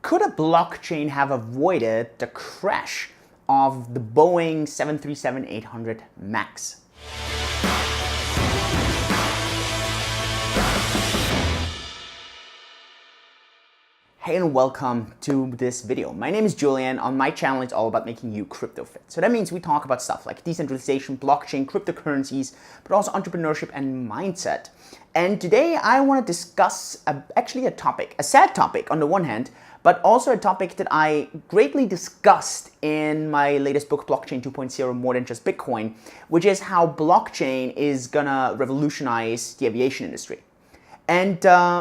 could a blockchain have avoided the crash of the Boeing 737-800 MAX? Hey and welcome to this video. My name is Julian. On my channel, it's all about making you crypto fit. So that means we talk about stuff like decentralization, blockchain, cryptocurrencies, but also entrepreneurship and mindset. And today I want to discuss actually a topic, a sad topic on the one hand, but also a topic that I greatly discussed in my latest book, Blockchain 2.0, More Than Just Bitcoin, which is how blockchain is gonna revolutionize the aviation industry. And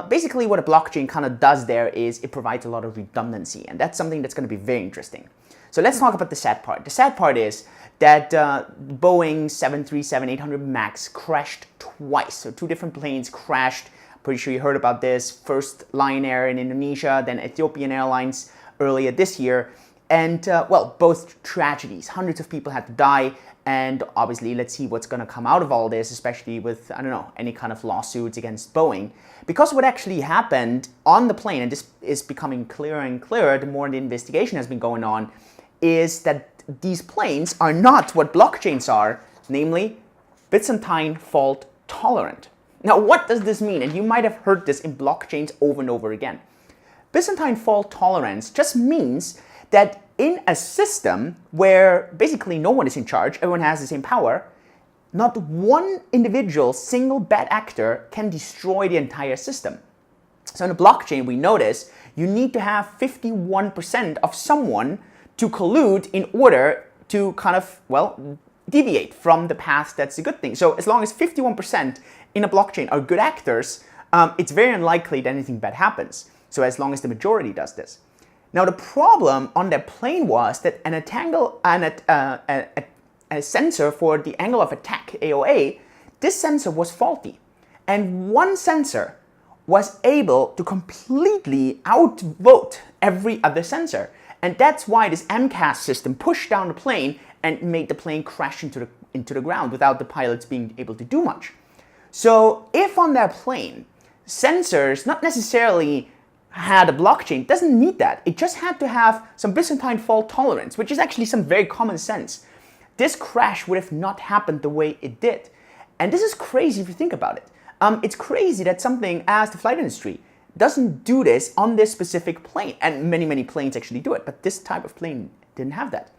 basically what a blockchain kind of does there is it provides a lot of redundancy, and that's something that's going to be very interesting. So let's talk about the sad part. The sad part is that Boeing 737-800 MAX crashed twice. So two different planes crashed. Pretty sure you heard about this. First Lion Air in Indonesia, then Ethiopian Airlines earlier this year. And well, both tragedies. Hundreds of people had to die. And obviously, let's see what's going to come out of all this, especially with, I don't know, any kind of lawsuits against Boeing. Because what actually happened on the plane, and this is becoming clearer and clearer the more the investigation has been going on, is that these planes are not what blockchains are, namely Byzantine fault tolerant. Now, what does this mean? And you might have heard this in blockchains over and over again. Byzantine fault tolerance just means that in a system where basically no one is in charge, everyone has the same power, not one individual, single bad actor can destroy the entire system. So in a blockchain, we notice you need to have 51% of someone to collude in order to kind of, well, deviate from the path that's a good thing. So as long as 51% in a blockchain are good actors, it's very unlikely that anything bad happens. So as long as the majority does this. Now the problem on that plane was that a sensor for the angle of attack, AOA, this sensor was faulty. And one sensor was able to completely outvote every other sensor. And that's why this MCAS system pushed down the plane and made the plane crash into the ground without the pilots being able to do much. So if on that plane, sensors not necessarily had a blockchain, it doesn't need that. It just had to have some Byzantine fault tolerance, which is actually some very common sense. This crash would have not happened the way it did. And this is crazy if you think about it. It's crazy that something as the flight industry doesn't do this on this specific plane. And many, many planes actually do it, but this type of plane didn't have that.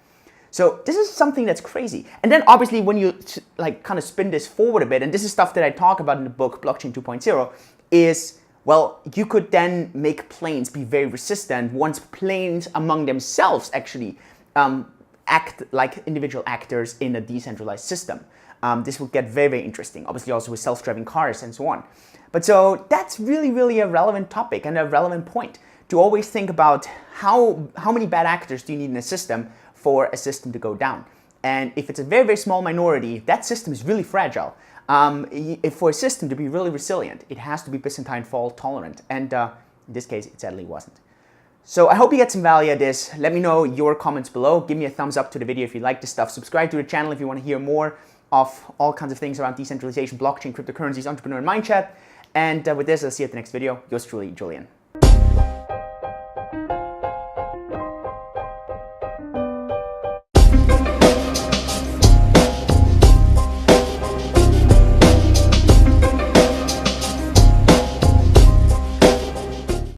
So this is something that's crazy. And then obviously when you like kind of spin this forward a bit, and this is stuff that I talk about in the book, Blockchain 2.0, is well, you could then make planes be very resistant once planes among themselves actually act like individual actors in a decentralized system. This will get very, very interesting, obviously also with self-driving cars and so on. But so that's really, really a relevant topic and a relevant point to always think about how many bad actors do you need in a system for a system to go down. And if it's a very, very small minority, that system is really fragile. For a system to be really resilient, it has to be Byzantine fault tolerant. And in this case, it sadly wasn't. So I hope you get some value out of this. Let me know your comments below. Give me a thumbs up to the video if you like this stuff. Subscribe to the channel if you want to hear more of all kinds of things around decentralization, blockchain, cryptocurrencies, entrepreneur, and mindset. And with this, I'll see you at the next video. Yours truly, Julian.